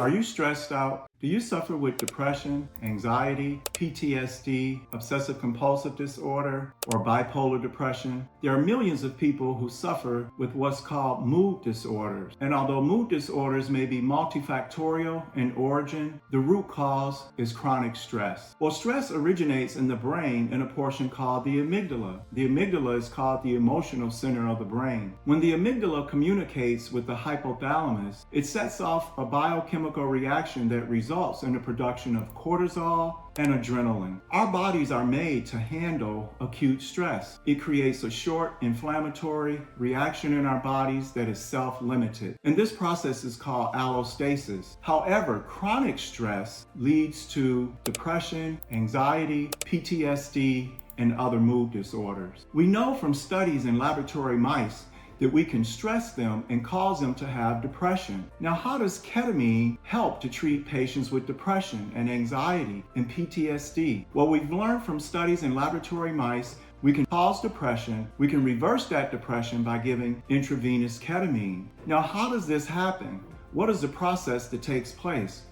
Are you stressed out? Do you suffer with depression, anxiety, PTSD, obsessive compulsive disorder, or bipolar depression? There are millions of people who suffer with what's called mood disorders. And although mood disorders may be multifactorial in origin, the root cause is chronic stress. Well, stress originates in the brain in a portion called the amygdala. The amygdala is called the emotional center of the brain. When the amygdala communicates with the hypothalamus, it sets off a biochemical reaction that results in the production of cortisol and adrenaline. Our bodies are made to handle acute stress. It creates a short inflammatory reaction in our bodies that is self-limited. And this process is called allostasis. However, chronic stress leads to depression, anxiety, PTSD, and other mood disorders. We know from studies in laboratory mice that we can stress them and cause them to have depression. Now, how does ketamine help to treat patients with depression and anxiety and PTSD? Well, we've learned from studies in laboratory mice we can cause depression. We can reverse that depression by giving intravenous ketamine. Now, how does this happen? What is the process that takes place?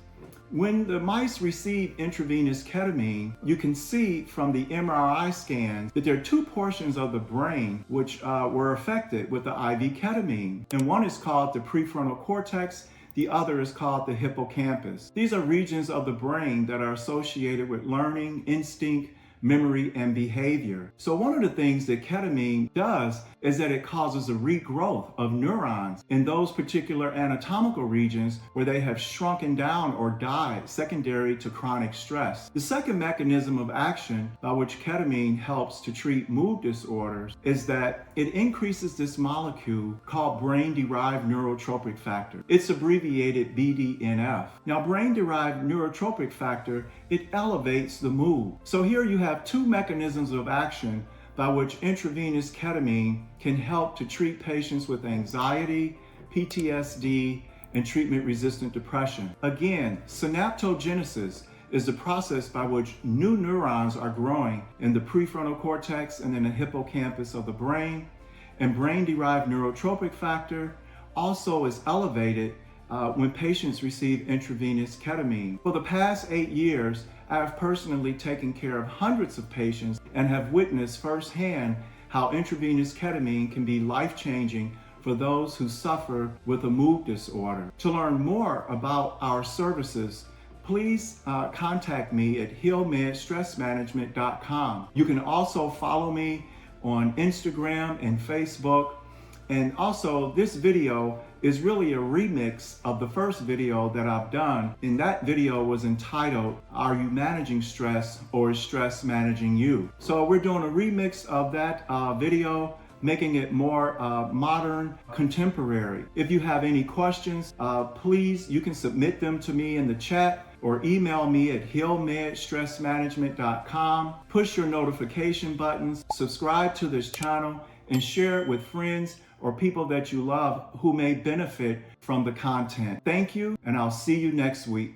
When the mice receive intravenous ketamine, you can see from the MRI scans that there are two portions of the brain which were affected with the IV ketamine. And one is called the prefrontal cortex, the other is called the hippocampus. These are regions of the brain that are associated with learning, instinct, memory, and behavior. So one of the things that ketamine does is that it causes a regrowth of neurons in those particular anatomical regions where they have shrunken down or died secondary to chronic stress. The second mechanism of action by which ketamine helps to treat mood disorders is that it increases this molecule called brain-derived neurotrophic factor. It's abbreviated BDNF. Now, brain-derived neurotrophic factor, it elevates the mood. So here you have two mechanisms of action by which intravenous ketamine can help to treat patients with anxiety, PTSD, and treatment-resistant depression. Again, synaptogenesis is the process by which new neurons are growing in the prefrontal cortex and in the hippocampus of the brain. And brain-derived neurotrophic factor also is elevated when patients receive intravenous ketamine. For the past 8 years, I have personally taken care of hundreds of patients and have witnessed firsthand how intravenous ketamine can be life-changing for those who suffer with a mood disorder. To learn more about our services, please contact me at healmedstressmanagement.com. You can also follow me on Instagram and Facebook. And also, this video is really a remix of the first video that I've done. And that video was entitled, Are You Managing Stress or Is Stress Managing You? So we're doing a remix of that video, making it more modern, contemporary. If you have any questions, please, you can submit them to me in the chat or email me at healmedstressmanagement.com. Push your notification buttons, subscribe to this channel, and share it with friends or people that you love who may benefit from the content. Thank you, and I'll see you next week.